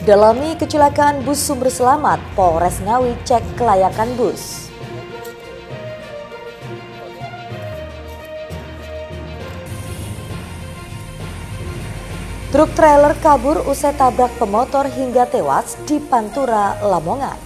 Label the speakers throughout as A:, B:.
A: Dalami kecelakaan bus sumber selamat, Polres Ngawi cek kelayakan bus. Truk trailer kabur usai tabrak pemotor hingga tewas di Pantura, Lamongan.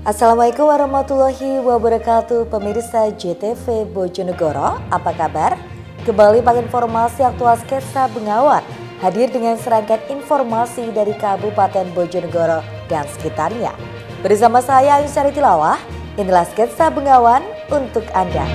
A: Assalamualaikum warahmatullahi wabarakatuh, pemirsa JTV Bojonegoro, apa kabar? Kembali pada informasi aktual Sketsa Bengawan, hadir dengan serangkaian informasi dari Kabupaten Bojonegoro dan sekitarnya. Bersama saya Aisyah Tilawah, inilah Sketsa Bengawan untuk Anda.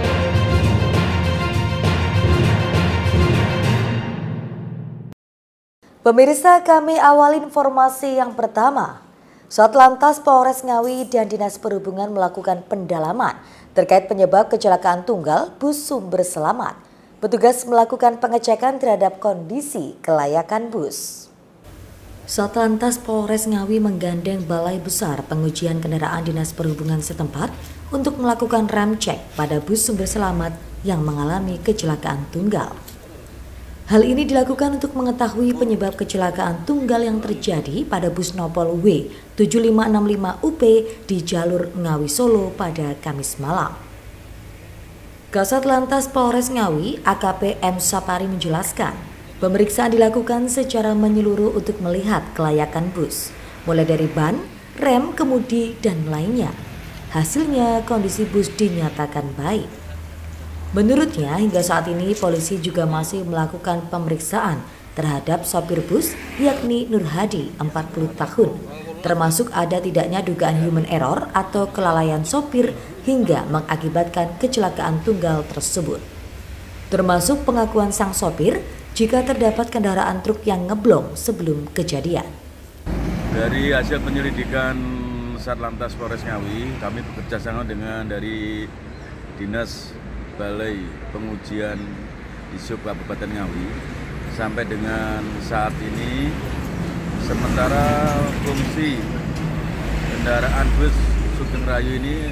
A: Pemirsa, kami awali informasi yang pertama. Satlantas Polres Ngawi dan Dinas Perhubungan melakukan pendalaman terkait penyebab kecelakaan tunggal bus sumber selamat. Petugas melakukan pengecekan terhadap kondisi kelayakan bus. Satlantas Polres Ngawi menggandeng Balai Besar Pengujian Kendaraan Dinas Perhubungan setempat untuk melakukan rem cek pada bus sumber selamat yang mengalami kecelakaan tunggal. Hal ini dilakukan untuk mengetahui penyebab kecelakaan tunggal yang terjadi pada bus Nopol W7565UP di jalur Ngawi Solo pada Kamis malam. Kasat Lantas Polres Ngawi, AKP M. Sapari menjelaskan, pemeriksaan dilakukan secara menyeluruh untuk melihat kelayakan bus, mulai dari ban, rem, kemudi, dan lainnya. Hasilnya kondisi bus dinyatakan baik. Menurutnya, hingga saat ini polisi juga masih melakukan pemeriksaan terhadap sopir bus yakni Nur Hadi, 40 tahun, termasuk ada tidaknya dugaan human error atau kelalaian sopir hingga mengakibatkan kecelakaan tunggal tersebut. Termasuk pengakuan sang sopir jika terdapat kendaraan truk yang ngeblong sebelum kejadian.
B: Dari hasil penyelidikan Satlantas Polres Ngawi, kami bekerja sama dengan dari Dinas Balai Pengujian di Sub Kabupaten Ngawi. Sampai dengan saat ini, sementara fungsi kendaraan bus Sugeng Rayu ini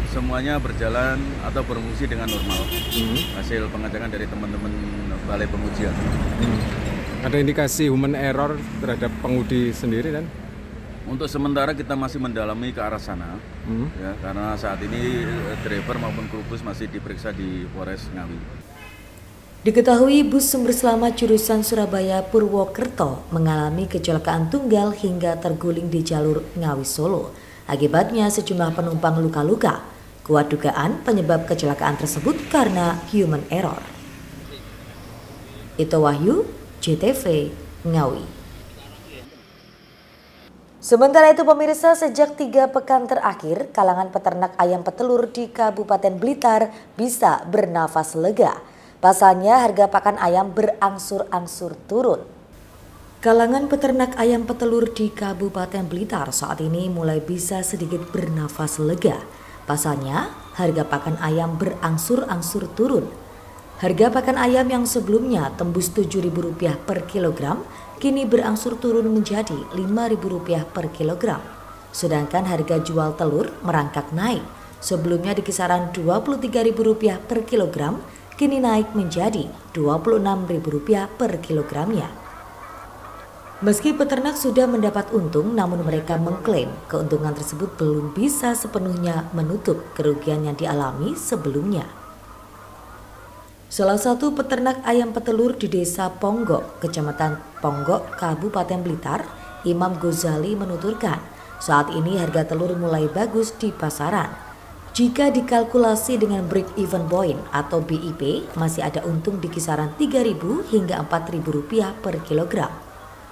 B: semuanya berjalan atau berfungsi dengan normal. Hasil pengecekan dari teman-teman Balai Pengujian.
C: Ada indikasi human error terhadap pengemudi sendiri kan?
B: Untuk sementara kita masih mendalami ke arah sana, ya, karena saat ini driver maupun kru bus masih diperiksa di Polres Ngawi.
A: Diketahui bus sumber selamat jurusan Surabaya Purwokerto mengalami kecelakaan tunggal hingga terguling di jalur Ngawi Solo. Akibatnya sejumlah penumpang luka-luka. Kuat dugaan penyebab kecelakaan tersebut karena human error. Ito Wahyu, JTV Ngawi. Sementara itu pemirsa, sejak 3 pekan terakhir, kalangan peternak ayam petelur di Kabupaten Blitar bisa bernafas lega. Pasalnya harga pakan ayam berangsur-angsur turun. Kalangan peternak ayam petelur di Kabupaten Blitar saat ini mulai bisa sedikit bernafas lega. Pasalnya harga pakan ayam berangsur-angsur turun. Harga pakan ayam yang sebelumnya tembus Rp7.000 per kilogram, kini berangsur turun menjadi Rp5.000 per kilogram. Sedangkan harga jual telur merangkak naik. Sebelumnya di kisaran Rp23.000 per kilogram, kini naik menjadi Rp26.000 per kilogramnya. Meski peternak sudah mendapat untung, namun mereka mengklaim keuntungan tersebut belum bisa sepenuhnya menutup kerugian yang dialami sebelumnya. Salah satu peternak ayam petelur di Desa Ponggok, Kecamatan Ponggok, Kabupaten Blitar, Imam Ghazali menuturkan, saat ini harga telur mulai bagus di pasaran. Jika dikalkulasi dengan break-even point atau BIP, masih ada untung di kisaran Rp3.000 hingga Rp4.000 per kilogram.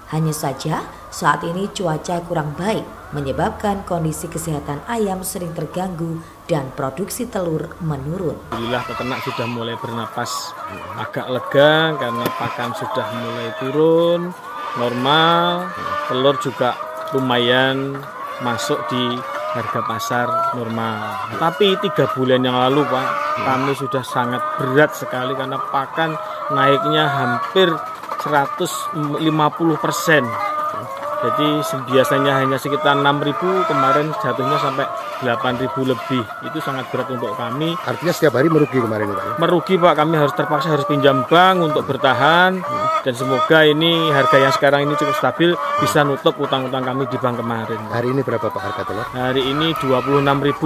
A: Hanya saja saat ini cuaca kurang baik, menyebabkan kondisi kesehatan ayam sering terganggu dan produksi telur menurun.
C: Alhamdulillah peternak sudah mulai bernapas agak lega karena pakan sudah mulai turun, normal, telur juga lumayan masuk di harga pasar normal. Tapi 3 bulan yang lalu Pak, kami sudah sangat berat sekali karena pakan naiknya hampir 150%. Jadi biasanya hanya sekitar 6.000, kemarin jatuhnya sampai 8.000 lebih. Itu sangat berat untuk kami.
D: Artinya setiap hari merugi kemarin Pak?
C: Merugi Pak, kami harus pinjam bank untuk bertahan. Dan semoga ini harga yang sekarang ini cukup stabil, bisa nutup utang-utang kami di bank kemarin.
D: Hari ini berapa Pak harga telur?
C: Hari ini 26.000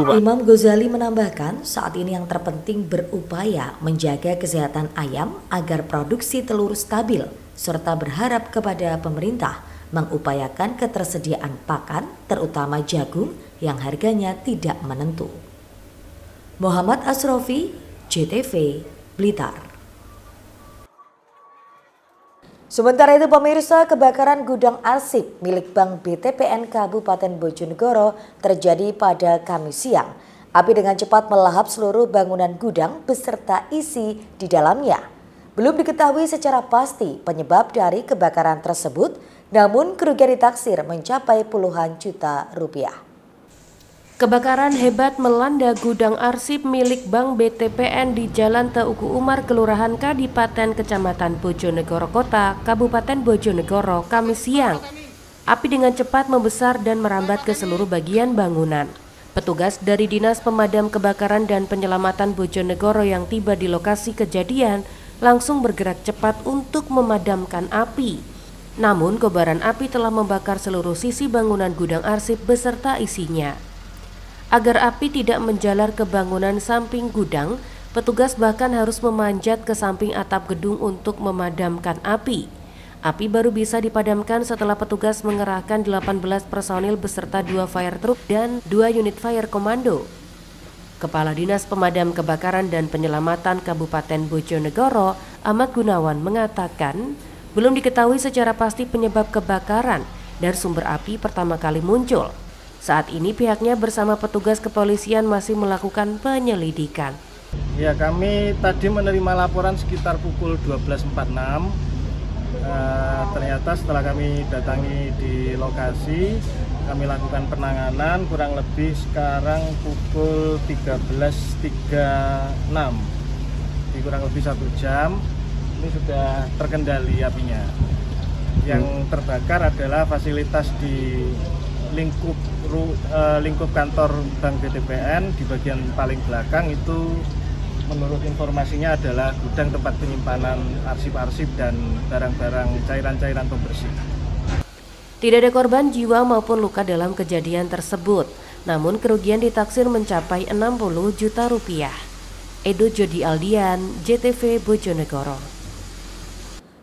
C: Pak.
A: Imam Ghazali menambahkan saat ini yang terpenting berupaya menjaga kesehatan ayam agar produksi telur stabil, serta berharap kepada pemerintah mengupayakan ketersediaan pakan, terutama jagung yang harganya tidak menentu. Muhammad Asrofi, JTV, Blitar. Sementara itu pemirsa, kebakaran gudang arsip milik Bank BTPN Kabupaten Bojonegoro terjadi pada Kamis siang. Api dengan cepat melahap seluruh bangunan gudang beserta isi di dalamnya. Belum diketahui secara pasti penyebab dari kebakaran tersebut, namun kerugian ditaksir mencapai puluhan juta rupiah.
E: Kebakaran hebat melanda gudang arsip milik Bank BTPN di Jalan Teuku Umar, Kelurahan Kadipaten, Kecamatan Bojonegoro Kota, Kabupaten Bojonegoro, Kamis siang. Api dengan cepat membesar dan merambat ke seluruh bagian bangunan. Petugas dari Dinas Pemadam Kebakaran dan Penyelamatan Bojonegoro yang tiba di lokasi kejadian langsung bergerak cepat untuk memadamkan api. Namun kobaran api telah membakar seluruh sisi bangunan gudang arsip beserta isinya. Agar api tidak menjalar ke bangunan samping gudang, petugas bahkan harus memanjat ke samping atap gedung untuk memadamkan api. Api baru bisa dipadamkan setelah petugas mengerahkan 18 personil beserta 2 fire truck dan 2 unit fire komando. Kepala Dinas Pemadam Kebakaran dan Penyelamatan Kabupaten Bojonegoro, Ahmad Gunawan, mengatakan belum diketahui secara pasti penyebab kebakaran dan sumber api pertama kali muncul. Saat ini pihaknya bersama petugas kepolisian masih melakukan penyelidikan.
F: Ya, kami tadi menerima laporan sekitar pukul 12.46. Ternyata setelah kami datangi di lokasi, kami lakukan penanganan kurang lebih sekarang pukul 13.36. Di kurang lebih 1 jam. Ini sudah terkendali apinya. Yang terbakar adalah fasilitas di lingkup kantor Bank BTPN di bagian paling belakang. Itu menurut informasinya adalah gudang tempat penyimpanan arsip-arsip dan barang-barang cairan-cairan pembersih.
E: Tidak ada korban jiwa maupun luka dalam kejadian tersebut, namun kerugian ditaksir mencapai 60 juta rupiah. Edo Jody Aldian, JTV Bojonegoro.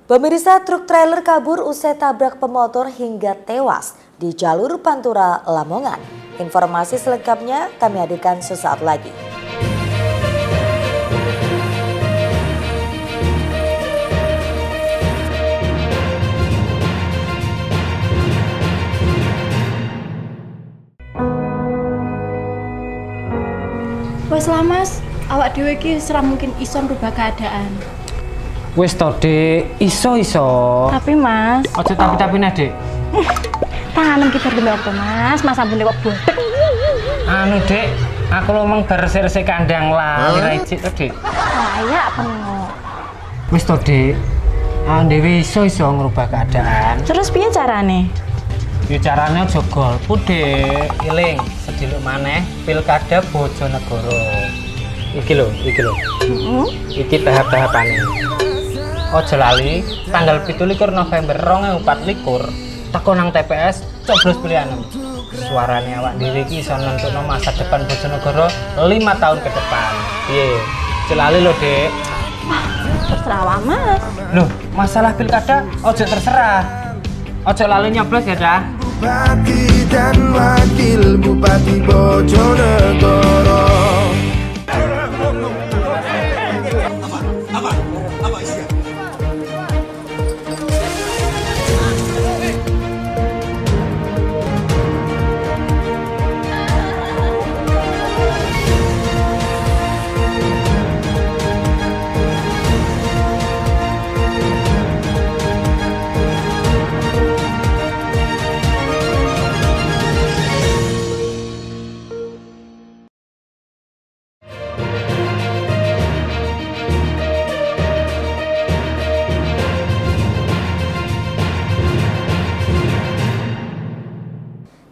A: Pemirsa, truk trailer kabur usai tabrak pemotor hingga tewas di jalur Pantura, Lamongan. Informasi selengkapnya kami hadirkan sesaat lagi.
G: Wes lah Mas, awak dhewe iki ora mungkin iso ngrubah keadaan.
H: Wis to, Dik, iso.
G: Tapi Mas,
H: Ojo tapi-tapi nih, Dik.
G: tangan kita dulu apa Mas? Mas ampun kok bodek.
H: Anu, Dik, aku lomeng bersih-bersih kandang lah, kira icik to, Dik.
G: Kayak pengok.
H: Wis to, Dik. Dewi iso ngerubah keadaan.
G: Terus piye carane?
H: Ya carane aja golput, Dik. Iling, sediluk maneh Pilkada Bojonegoro. Iki lho. Iki tahap-tahapane. Ojo lali, tanggal 17 November 2024 teko nang TPS coblos pilihan. Suarane awak dhewe iki iso nentuno masa depan Bojonegoro 5 tahun ke depan. Piye? Ojo lali lho, Dek.
G: Terserah awak Mas.
H: Loh, masalah pilkada ojo terserah. Ojo lali nyoblos ya, Dah.
I: Bupati dan Wakil Bupati Bojonegoro.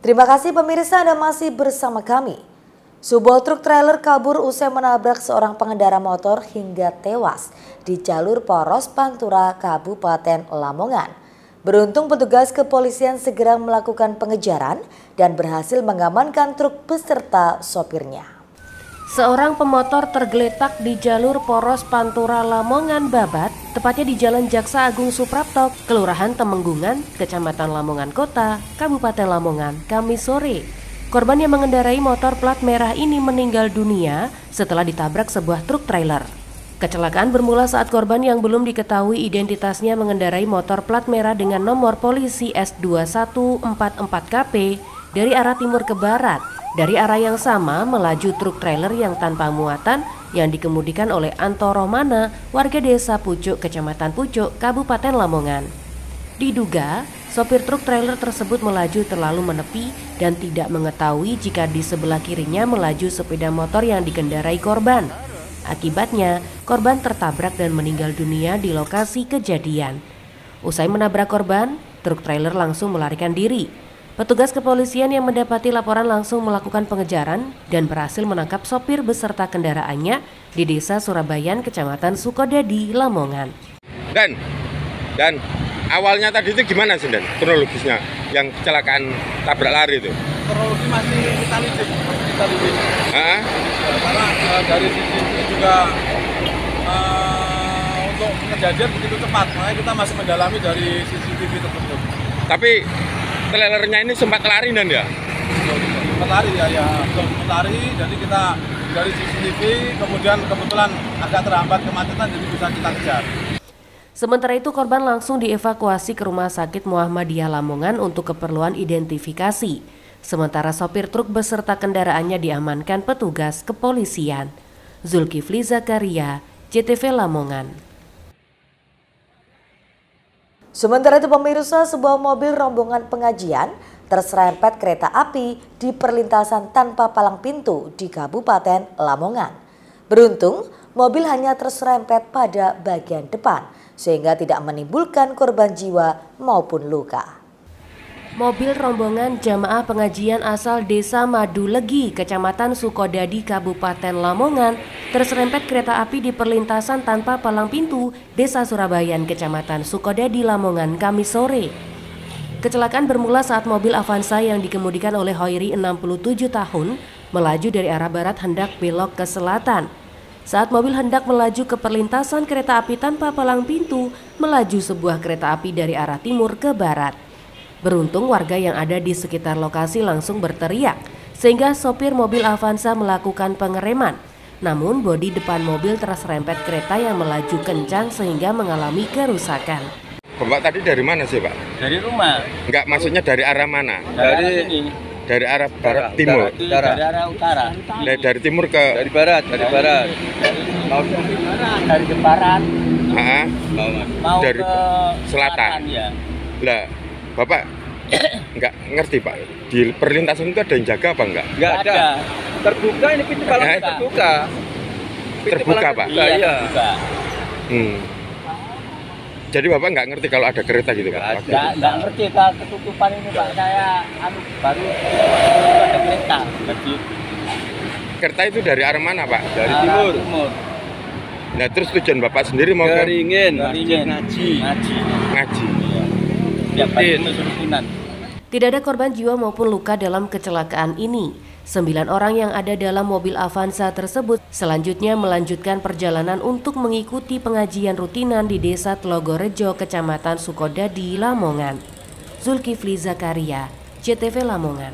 A: Terima kasih pemirsa, Anda masih bersama kami. Sebuah truk trailer kabur usai menabrak seorang pengendara motor hingga tewas di jalur Poros Pantura, Kabupaten Lamongan. Beruntung petugas kepolisian segera melakukan pengejaran dan berhasil mengamankan truk beserta sopirnya.
E: Seorang pemotor tergeletak di jalur Poros Pantura Lamongan Babat, tepatnya di Jalan Jaksa Agung Suprapto, Kelurahan Temenggungan, Kecamatan Lamongan Kota, Kabupaten Lamongan, Kamis sore. Korban yang mengendarai motor plat merah ini meninggal dunia setelah ditabrak sebuah truk trailer. Kecelakaan bermula saat korban yang belum diketahui identitasnya mengendarai motor plat merah dengan nomor polisi S2144KP dari arah timur ke barat. Dari arah yang sama melaju truk trailer yang tanpa muatan yang dikemudikan oleh Anto Romana, warga desa Pucuk, Kecamatan Pucuk, Kabupaten Lamongan. Diduga, sopir truk trailer tersebut melaju terlalu menepi dan tidak mengetahui jika di sebelah kirinya melaju sepeda motor yang dikendarai korban. Akibatnya, korban tertabrak dan meninggal dunia di lokasi kejadian. Usai menabrak korban, truk trailer langsung melarikan diri. Petugas kepolisian yang mendapati laporan langsung melakukan pengejaran dan berhasil menangkap sopir beserta kendaraannya di Desa Surabayan, Kecamatan Sukodadi, Lamongan.
J: Dan awalnya tadi itu gimana sih, Dan? Kronologisnya yang kecelakaan tabrak lari itu?
K: Kronologi masih kita lidik. Karena dari sisi ini juga untuk kejadian begitu cepat, makanya kita masih mendalami dari CCTV tersebut.
J: Tapi trailernya ini sempat lari, Dan ya?
K: Sempat lari sempat lari, jadi kita dari CCTV kemudian kebetulan agak terhambat kemacetan jadi bisa kita kejar.
E: Sementara itu korban langsung dievakuasi ke Rumah Sakit Muhammadiyah Lamongan untuk keperluan identifikasi. Sementara sopir truk beserta kendaraannya diamankan petugas kepolisian. Zulkifli Zakaria, JTV Lamongan.
A: Sementara itu pemirsa, sebuah mobil rombongan pengajian terserempet kereta api di perlintasan tanpa palang pintu di Kabupaten Lamongan. Beruntung, mobil hanya terserempet pada bagian depan sehingga tidak menimbulkan korban jiwa maupun luka.
E: Mobil rombongan jamaah pengajian asal Desa Madulegi, Kecamatan Sukodadi, Kabupaten Lamongan terserempet kereta api di perlintasan tanpa palang pintu Desa Surabayan, Kecamatan Sukodadi, Lamongan, Kamis sore. Kecelakaan bermula saat mobil Avanza yang dikemudikan oleh Hoiri 67 tahun melaju dari arah barat hendak belok ke selatan. Saat mobil hendak melaju ke perlintasan kereta api tanpa palang pintu, melaju sebuah kereta api dari arah timur ke barat. Beruntung warga yang ada di sekitar lokasi langsung berteriak, sehingga sopir mobil Avanza melakukan pengereman. Namun bodi depan mobil terserempet kereta yang melaju kencang sehingga mengalami kerusakan.
J: Bapak tadi dari mana sih, Pak?
L: Dari rumah.
J: Enggak, maksudnya dari arah mana?
L: Dari
J: arah barat, timur?
L: Dari arah utara.
J: Dari timur ke?
L: Dari barat. Dari barat. Mau
J: dari
L: ke
J: selatan.
L: Ya.
J: Lah, Bapak nggak ngerti, Pak, di perlintasan itu ada yang jaga apa enggak?
L: Nggak ada. Terbuka ini pintu palang terbuka.
J: Terbuka, Pak?
L: Iya.
J: Jadi Bapak nggak ngerti kalau ada kereta gitu, Pak?
L: Nggak ngerti, Pak, ketutupan ini, Pak. Saya baru ada kereta.
J: Kereta itu dari arah mana, Pak?
L: Dari timur.
J: Nah, terus tujuan Bapak sendiri mau ke?
L: Ngaji.
E: Tidak ada korban jiwa maupun luka dalam kecelakaan ini. 9 orang yang ada dalam mobil Avanza tersebut selanjutnya melanjutkan perjalanan untuk mengikuti pengajian rutinan di Desa Telogorejo, Kecamatan Sukodadi, Lamongan. Zulkifli Zakaria, JTV Lamongan.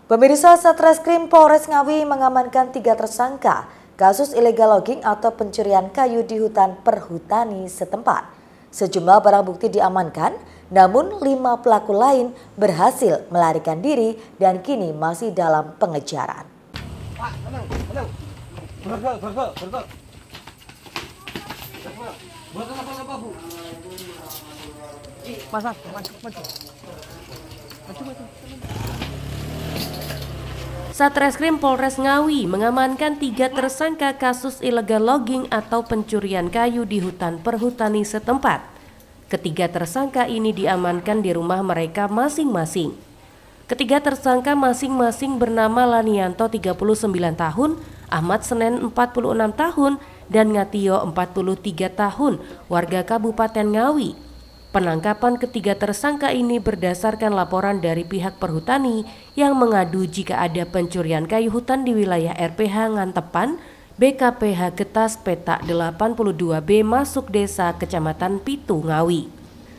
A: Pemirsa, Satreskrim Polres Ngawi mengamankan 3 tersangka kasus illegal logging atau pencurian kayu di hutan perhutani setempat. Sejumlah barang bukti diamankan, namun 5 pelaku lain berhasil melarikan diri dan kini masih dalam pengejaran.
E: Satreskrim Polres Ngawi mengamankan 3 tersangka kasus illegal logging atau pencurian kayu di hutan perhutani setempat. Ketiga tersangka ini diamankan di rumah mereka masing-masing. Ketiga tersangka masing-masing bernama Lanianto 39 tahun, Ahmad Senen 46 tahun, dan Ngatio 43 tahun, warga Kabupaten Ngawi. Penangkapan ketiga tersangka ini berdasarkan laporan dari pihak perhutani yang mengadu jika ada pencurian kayu hutan di wilayah RPH Ngantepan, BKPH Getas Petak 82B masuk desa Kecamatan Pitu Ngawi.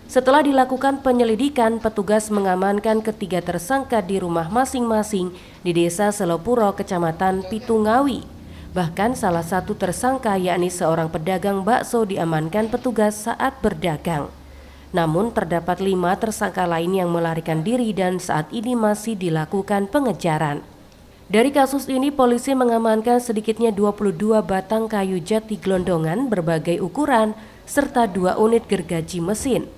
E: Setelah dilakukan penyelidikan, petugas mengamankan ketiga tersangka di rumah masing-masing di Desa Selopuro, Kecamatan Pitu Ngawi. Bahkan salah satu tersangka yakni seorang pedagang bakso diamankan petugas saat berdagang. Namun terdapat 5 tersangka lain yang melarikan diri dan saat ini masih dilakukan pengejaran. Dari kasus ini polisi mengamankan sedikitnya 22 batang kayu jati gelondongan berbagai ukuran serta 2 unit gergaji mesin.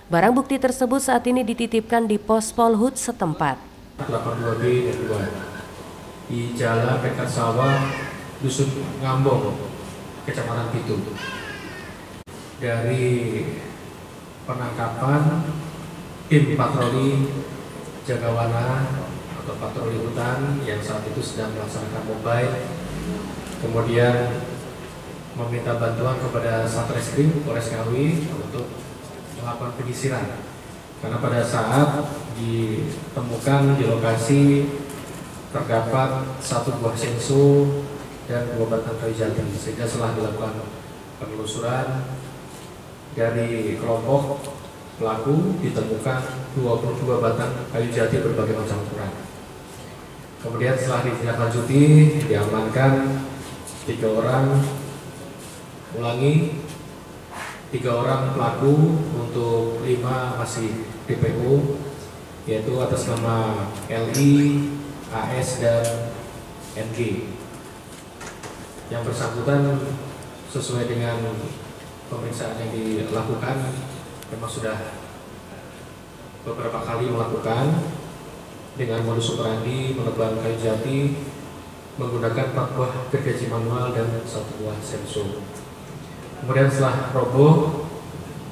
E: Barang bukti tersebut saat ini dititipkan di pos Polhut setempat.
M: 82B dan 2 di Jalan Pekat Sawah, Dusun Ngambong, Kecamatan Pitu. Dari penangkapan tim patroli Jagawana atau patroli hutan yang saat itu sedang melaksanakan mobile, kemudian meminta bantuan kepada Satreskrim Polres Ngawi untuk melakukan penyisiran, karena pada saat ditemukan di lokasi terdapat 1 buah senso dan 2 batang kayu jati, sehingga setelah dilakukan penelusuran dari kelompok pelaku ditemukan 22 batang kayu jati berbagai macam ukuran. Kemudian setelah ditindaklanjuti diamankan 3 orang, 3 orang pelaku, untuk 5 masih DPO, yaitu atas nama LI, AS, dan NG. Yang bersangkutan sesuai dengan pemeriksaan yang dilakukan memang sudah beberapa kali melakukan dengan modus operandi menebang kayu jati menggunakan 4 buah gergaji manual dan 1 buah senso. Kemudian setelah roboh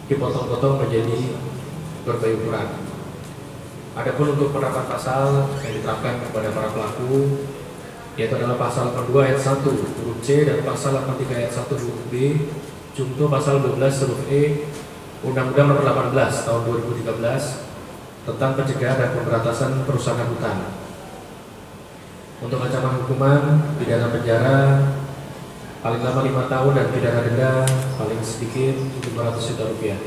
M: dipotong-potong menjadi berbagai ukuran. Adapun untuk penerapan pasal yang diterapkan kepada para pelaku yaitu adalah pasal 82 ayat 1 huruf C dan pasal 83 ayat 1 huruf B, junto pasal 12 huruf E Undang-Undang Nomor 18 Tahun 2013 tentang pencegahan dan pemberantasan perusahaan hutan. Untuk ancaman hukuman pidana penjara paling lama 5 tahun dan pidana denda paling sedikit 500 juta rupiah.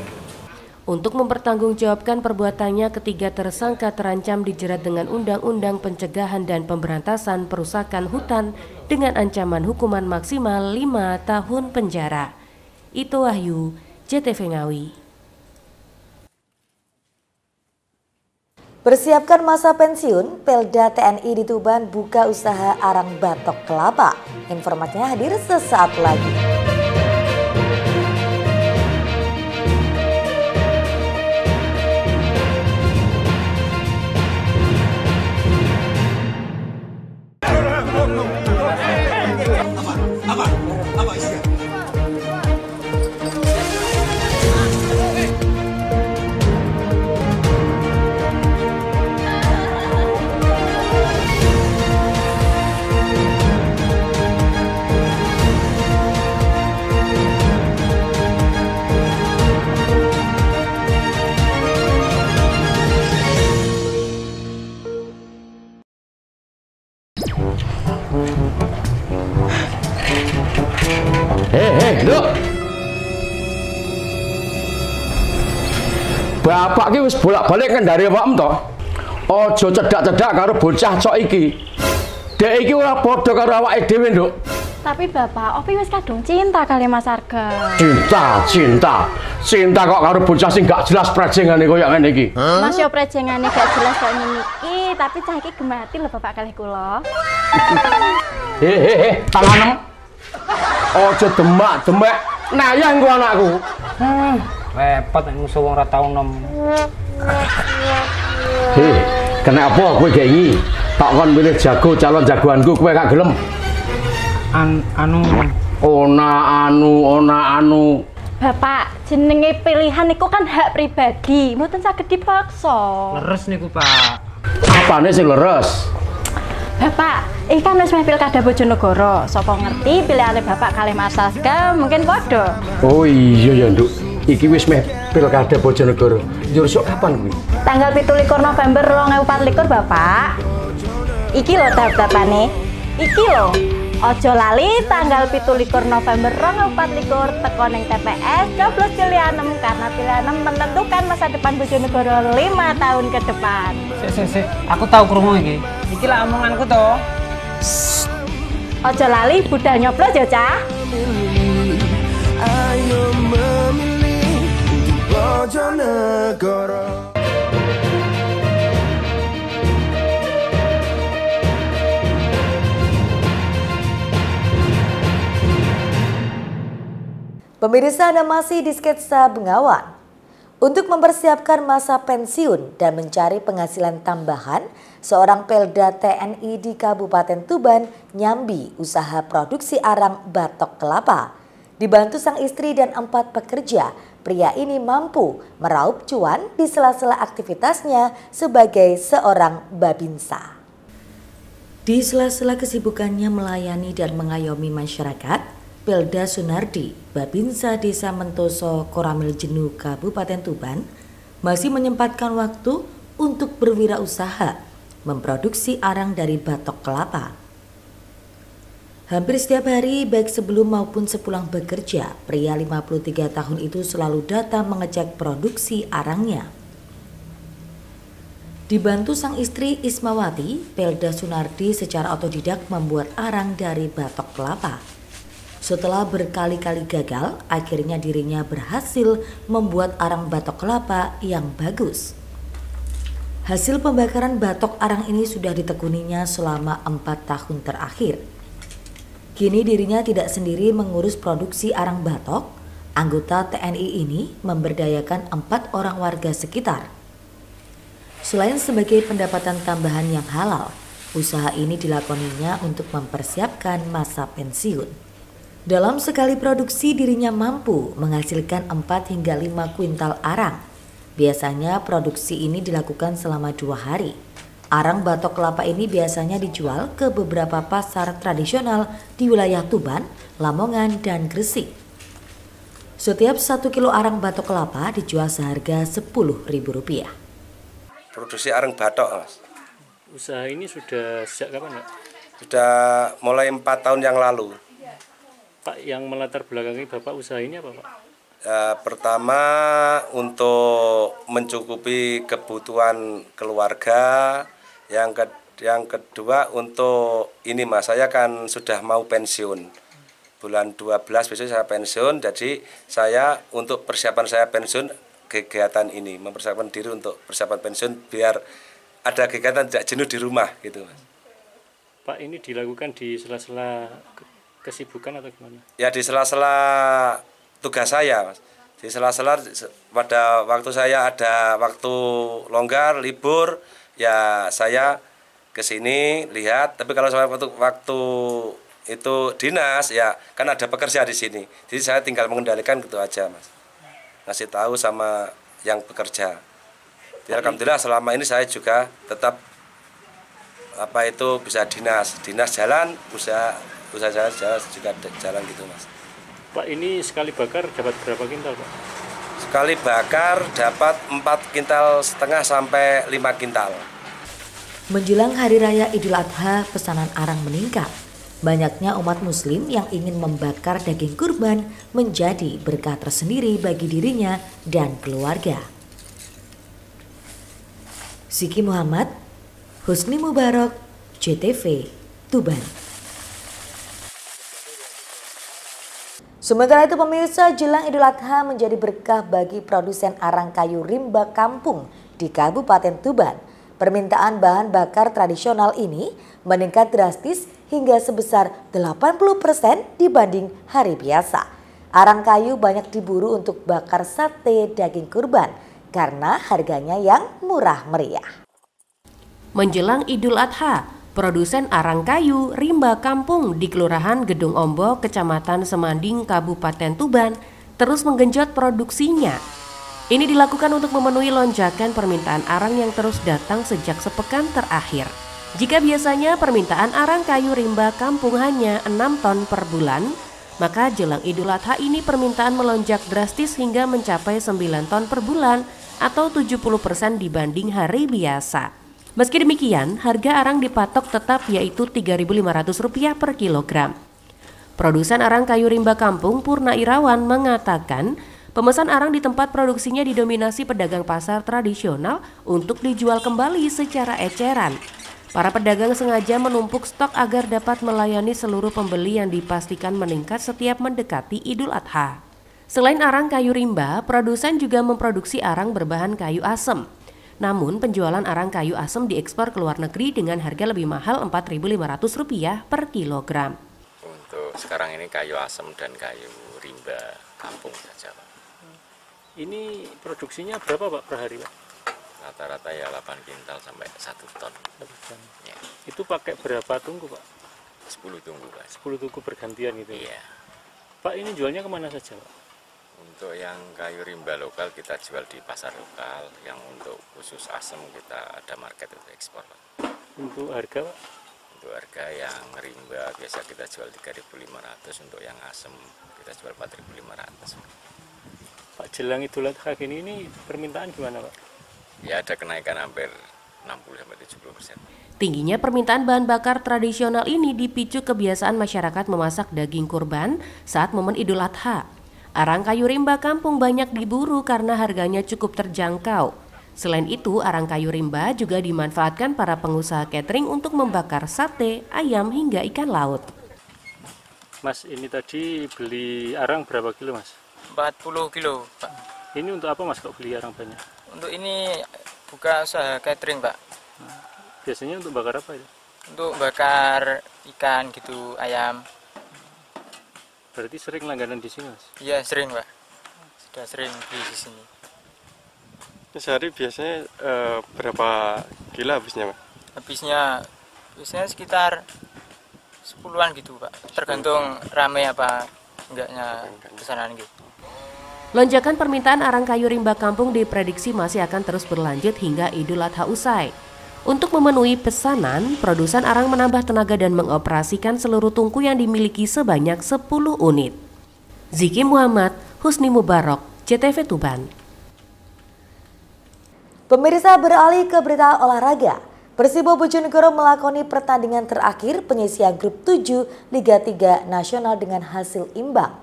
E: Untuk mempertanggungjawabkan perbuatannya, ketiga tersangka terancam dijerat dengan Undang-Undang Pencegahan dan Pemberantasan Perusakan Hutan dengan ancaman hukuman maksimal 5 tahun penjara. Ito Wahyu, JTV Ngawi.
A: Persiapkan masa pensiun, Pelda TNI di Tuban buka usaha arang batok kelapa. Informasinya hadir sesaat lagi.
N: Lho. Bapak ki wis bolak-balik ngendari awakmu to. Aja cedak-cedak karo bocah cok iki. Dek iki ora padha karo awake dhewe, Nduk.
G: Tapi Bapak, Opi wis kadung cinta kali Mas Arga.
N: Cinta kok karo bocah sing gak jelas prejengane koyo ngene iki.
G: Mas yo prejengane gak jelas kok ngene iki, tapi cah iki gemati lho Bapak kalih kula.
N: Tanganem. Aja demak-demek nayang ku anakku.
H: Repot nek musuh wong ora tau nom.
N: Kenapa kowe gak iki? Tak kon milih jago calon jagoanku kowe gak gelem. Ona anu.
G: Bapak, jenenge pilihan niku kan hak pribadi, mboten saged dipaksa.
H: Leres niku, Pak.
N: Apa rupane sing leres.
G: Bapak, ikan wis meh pilkada Bojonegoro. Sapa ngerti pilihane Bapak kalih Mas Saska mungkin padha.
N: Oh iya ya, Nduk. Iki wis meh pilkada Bojonegoro. Njur sok kapan kuwi?
G: Tanggal 17 November 2024, Bapak. Iki lho daftarane. Iki lho. Ojo lali tanggal 17 November 2024 teko ning TPS coblos pilihan 6 karena pilihan 6 menentukan masa depan Bojonegoro 5 tahun ke depan.
H: Sik, aku tahu krungu iki. Iki lah omonganku to.
G: Ojo lali budal nyoblos ya, Cah.
I: Ayo memilih untuk Bojonegoro.
A: Pemirsa, Anda masih di Sketsa Bengawan. Untuk mempersiapkan masa pensiun dan mencari penghasilan tambahan, seorang Pelda TNI di Kabupaten Tuban nyambi usaha produksi arang batok kelapa. Dibantu sang istri dan 4 pekerja, pria ini mampu meraup cuan di sela-sela aktivitasnya sebagai seorang babinsa. Di sela-sela kesibukannya melayani dan mengayomi masyarakat, Pelda Sunardi, Babinsa Desa Mentoso, Koramil Jenu, Kabupaten Tuban, masih menyempatkan waktu untuk berwirausaha, memproduksi arang dari batok kelapa. Hampir setiap hari, baik sebelum maupun sepulang bekerja, pria 53 tahun itu selalu datang mengecek produksi arangnya. Dibantu sang istri Ismawati, Pelda Sunardi secara otodidak membuat arang dari batok kelapa. Setelah berkali-kali gagal, akhirnya dirinya berhasil membuat arang batok kelapa yang bagus. Hasil pembakaran batok arang ini sudah ditekuninya selama 4 tahun terakhir. Kini dirinya tidak sendiri mengurus produksi arang batok. Anggota TNI ini memberdayakan 4 orang warga sekitar. Selain sebagai pendapatan tambahan yang halal, usaha ini dilakoninya untuk mempersiapkan masa pensiun. Dalam sekali produksi dirinya mampu menghasilkan 4 hingga 5 kuintal arang. Biasanya produksi ini dilakukan selama 2 hari. Arang batok kelapa ini biasanya dijual ke beberapa pasar tradisional di wilayah Tuban, Lamongan, dan Gresik. Setiap 1 kilo arang batok kelapa dijual seharga Rp10.000.
O: Produksi arang batok, Mas.
C: Usaha ini sudah sejak kapan, Pak?
O: Sudah mulai 4 tahun yang lalu.
C: Pak, yang melatar belakangi Bapak usaha ini apa, Pak?
O: Pertama untuk mencukupi kebutuhan keluarga, yang kedua untuk ini Mas, saya kan sudah mau pensiun. Bulan 12 besok saya pensiun, jadi saya untuk persiapan saya pensiun kegiatan ini, mempersiapkan diri untuk persiapan pensiun biar ada kegiatan tidak jenuh di rumah gitu, Mas.
C: Pak, ini dilakukan di sela-sela kesibukan atau gimana?
O: Ya di sela-sela tugas saya, Mas. Di sela-sela pada waktu saya ada waktu longgar, libur, ya saya ke sini lihat. Tapi kalau saya waktu itu dinas, ya kan ada pekerja di sini. Jadi saya tinggal mengendalikan gitu aja, Mas. Ngasih tahu sama yang bekerja. Jadi alhamdulillah selama ini saya juga tetap bisa dinas jalan, usaha jalan juga jalan gitu, Mas.
C: Pak, ini sekali bakar dapat berapa kintal, Pak?
O: Sekali bakar dapat 4,5 kintal sampai 5 kintal.
A: Menjelang Hari Raya Idul Adha, pesanan arang meningkat. Banyaknya umat muslim yang ingin membakar daging kurban menjadi berkah tersendiri bagi dirinya dan keluarga. Ziki Muhammad, Husni Mubarak, JTV, Tuban. Sementara itu pemirsa, jelang Idul Adha menjadi berkah bagi produsen arang kayu rimba kampung di Kabupaten Tuban. Permintaan bahan bakar tradisional ini meningkat drastis hingga sebesar 80% dibanding hari biasa. Arang kayu banyak diburu untuk bakar sate daging kurban karena harganya yang murah meriah.
E: Menjelang Idul Adha, produsen arang kayu rimba kampung di Kelurahan Gedung Ombo, Kecamatan Semanding, Kabupaten Tuban terus menggenjot produksinya. Ini dilakukan untuk memenuhi lonjakan permintaan arang yang terus datang sejak sepekan terakhir. Jika biasanya permintaan arang kayu rimba kampung hanya 6 ton per bulan, maka jelang Idul Adha ini permintaan melonjak drastis hingga mencapai 9 ton per bulan atau 70% dibanding hari biasa. Meski demikian, harga arang dipatok tetap yaitu Rp3.500 per kilogram. Produsen arang kayu rimba kampung Purna Irawan mengatakan, pemesan arang di tempat produksinya didominasi pedagang pasar tradisional untuk dijual kembali secara eceran. Para pedagang sengaja menumpuk stok agar dapat melayani seluruh pembeli yang dipastikan meningkat setiap mendekati Idul Adha. Selain arang kayu rimba, produsen juga memproduksi arang berbahan kayu asem. Namun penjualan arang kayu asem diekspor ke luar negeri dengan harga lebih mahal Rp4.500 per kilogram.
P: Untuk sekarang ini kayu asem dan kayu rimba kampung saja, Pak.
C: Ini produksinya berapa, Pak, per hari, Pak?
P: Rata-rata ya 8 kintal sampai 1 ton.
C: Ya. Itu pakai berapa tungku, Pak?
P: 10 tungku, Pak.
C: 10 tungku bergantian gitu.
P: Iya.
C: Pak, ini jualnya kemana saja, Pak?
P: Untuk yang kayu rimba lokal kita jual di pasar lokal, yang untuk khusus asem kita ada market untuk ekspor, Pak.
C: Untuk harga, Pak?
P: Untuk harga yang rimba biasa kita jual 3.500, untuk yang asem kita jual 4.500.
C: Pak, jelang Idul Adha ini permintaan gimana, Pak?
P: Ya ada kenaikan hampir 60-70%.
E: Tingginya permintaan bahan bakar tradisional ini dipicu kebiasaan masyarakat memasak daging kurban saat momen Idul Adha. Arang kayu rimba kampung banyak diburu karena harganya cukup terjangkau. Selain itu, arang kayu rimba juga dimanfaatkan para pengusaha catering untuk membakar sate, ayam hingga ikan laut.
C: Mas, ini tadi beli arang berapa kilo, Mas?
Q: 40 kilo, Pak.
C: Ini untuk apa, Mas, kok beli arang banyak?
Q: Untuk ini buka usaha catering, Pak.
C: Biasanya untuk bakar apa itu?
Q: Untuk bakar ikan gitu, ayam.
C: Berarti sering langganan di sini, Mas?
Q: Iya, sering, Pak. Sudah sering beli di sini.
R: Sehari biasanya berapa kilo habisnya, Pak?
Q: Habisnya biasanya sekitar 10-an gitu, Pak. Tergantung rame apa enggaknya pesanan gitu.
E: Lonjakan permintaan arang kayu rimba kampung diprediksi masih akan terus berlanjut hingga Idul Adha usai. Untuk memenuhi pesanan, produsen arang menambah tenaga dan mengoperasikan seluruh tungku yang dimiliki sebanyak 10 unit. Ziki Muhammad, Husni Mubarok, JTV Tuban.
A: Pemirsa, beralih ke berita olahraga. Persibo Bojonegoro melakoni pertandingan terakhir penyisian grup 7 Liga 3 Nasional dengan hasil imbang.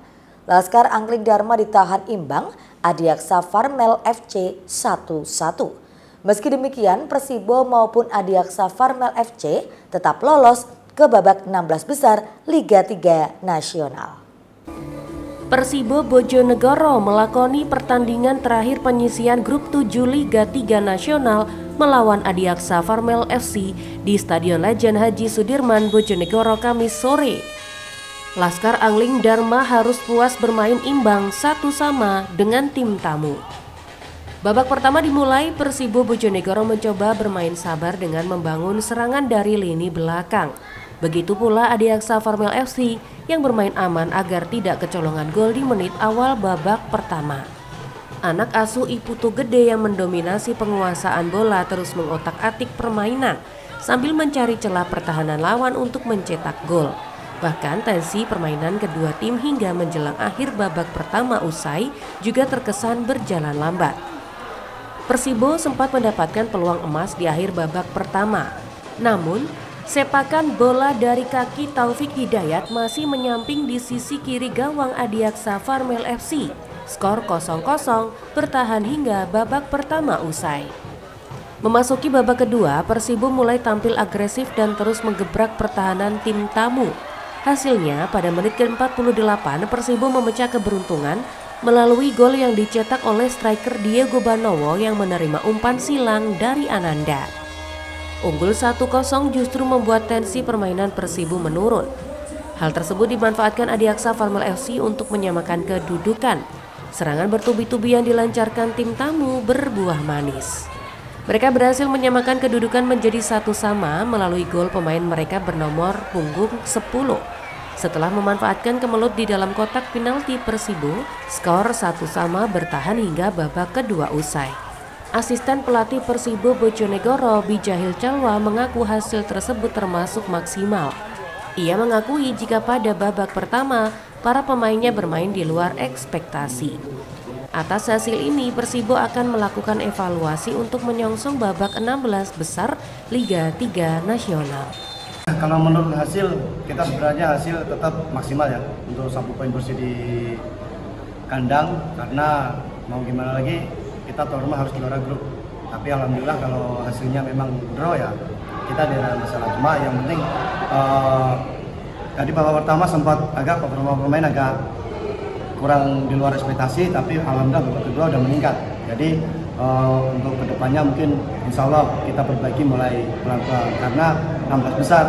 A: Laskar Angling Dharma ditahan imbang Adiaksa Farmel FC 1-1. Meski demikian, Persibo maupun Adiaksa Farmel FC tetap lolos ke babak 16 besar Liga 3 Nasional.
E: Persibo Bojonegoro melakoni pertandingan terakhir penyisian grup 7 Liga 3 Nasional melawan Adiaksa Farmel FC di Stadion Legend Haji Sudirman, Bojonegoro, Kamis sore. Laskar Angling Dharma harus puas bermain imbang 1-1 dengan tim tamu. Babak pertama dimulai, Persibo Bojonegoro mencoba bermain sabar dengan membangun serangan dari lini belakang. Begitu pula Adiaksa Farmel FC yang bermain aman agar tidak kecolongan gol di menit awal babak pertama. Anak asuh Iputu Gede yang mendominasi penguasaan bola terus mengotak-atik permainan sambil mencari celah pertahanan lawan untuk mencetak gol. Bahkan tensi permainan kedua tim hingga menjelang akhir babak pertama usai juga terkesan berjalan lambat. Persibo sempat mendapatkan peluang emas di akhir babak pertama. Namun, sepakan bola dari kaki Taufik Hidayat masih menyamping di sisi kiri gawang Adiaksa Farmel FC. Skor 0-0 bertahan hingga babak pertama usai. Memasuki babak kedua, Persibo mulai tampil agresif dan terus menggebrak pertahanan tim tamu. Hasilnya, pada menit ke-48 Persibo memecah keberuntungan melalui gol yang dicetak oleh striker Diego Banowo yang menerima umpan silang dari Ananda. Unggul 1-0 justru membuat tensi permainan Persibo menurun. Hal tersebut dimanfaatkan Adiaksa Farmel FC untuk menyamakan kedudukan. Serangan bertubi-tubi yang dilancarkan tim tamu berbuah manis. Mereka berhasil menyamakan kedudukan menjadi 1-1 melalui gol pemain mereka bernomor punggung 10. Setelah memanfaatkan kemelut di dalam kotak penalti Persibo, skor 1-1 bertahan hingga babak kedua usai. Asisten pelatih Persibo Bojonegoro, Bijahil Calwa, mengaku hasil tersebut termasuk maksimal. Ia mengakui jika pada babak pertama, para pemainnya bermain di luar ekspektasi. Atas hasil ini, Persibo akan melakukan evaluasi untuk menyongsong babak 16 besar Liga 3 Nasional.
S: Kalau menurut hasil, kita sebenarnya hasil tetap maksimal ya untuk 1 poin bersih di kandang, karena mau gimana lagi kita tuan rumah harus juara grup. Tapi alhamdulillah kalau hasilnya memang draw ya kita tidak ada masalah. Cuma yang penting tadi babak pertama sempat agak pemain agak kurang di luar ekspektasi, tapi alhamdulillah babak kedua udah meningkat. Jadi untuk kedepannya mungkin insya Allah kita perbaiki mulai pelan-pelan, karena 16 besar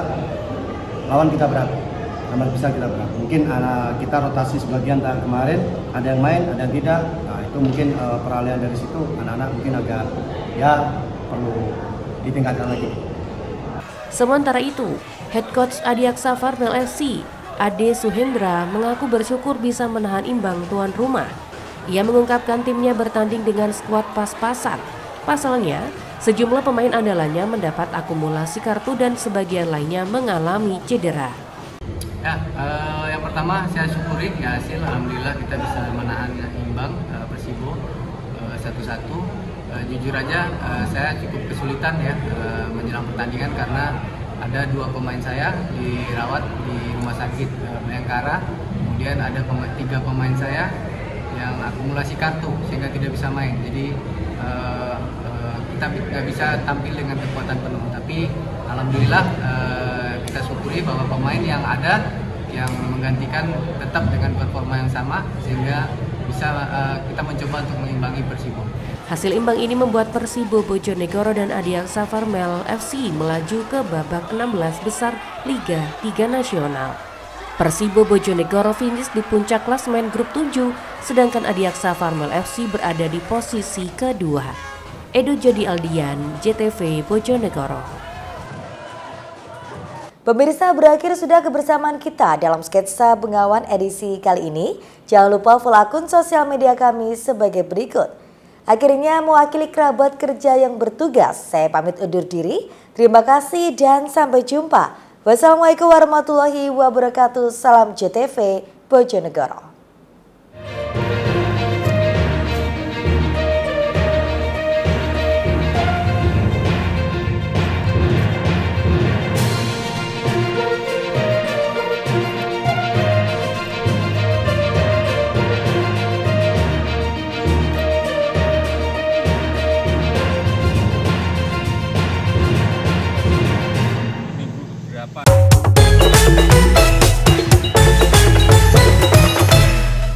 S: lawan kita berat, 16 besar kita berat. Mungkin kita rotasi sebagian kemarin, ada yang main, ada yang tidak. Nah itu mungkin peralihan dari situ anak-anak mungkin agak ya perlu ditingkatkan lagi.
E: Sementara itu, Head Coach Adiaksa Farmel FC, Ade Suhendra, mengaku bersyukur bisa menahan imbang tuan rumah. Ia mengungkapkan timnya bertanding dengan skuad pas-pasan. Pasalnya, sejumlah pemain andalannya mendapat akumulasi kartu dan sebagian lainnya mengalami cedera.
T: Ya, yang pertama saya syukuri ya hasil, alhamdulillah kita bisa menahan imbang Persibo 1-1. Jujur aja saya cukup kesulitan ya menjelang pertandingan karena ada 2 pemain saya dirawat di rumah sakit Bayangkara, kemudian ada 3 pemain saya yang akumulasi kartu sehingga tidak bisa main. Jadi kita nggak bisa tampil dengan kekuatan penuh. Tapi alhamdulillah kita syukuri bahwa pemain yang ada yang menggantikan tetap dengan performa yang sama sehingga bisa kita mencoba untuk mengimbangi Persibo.
E: Hasil imbang ini membuat Persibo Bojonegoro dan Adiaksa Farmel FC melaju ke babak 16 besar Liga 3 Nasional. Persibo Bojonegoro finish di puncak klasemen grup 7, sedangkan Adiaksa Farmel FC berada di posisi kedua. Edo Jody Aldian, JTV Bojonegoro.
A: Pemirsa, berakhir sudah kebersamaan kita dalam sketsa Bengawan edisi kali ini. Jangan lupa follow akun sosial media kami sebagai berikut. Akhirnya mewakili kerabat kerja yang bertugas, saya pamit undur diri. Terima kasih dan sampai jumpa. Wassalamualaikum warahmatullahi wabarakatuh. Salam JTV Bojonegoro.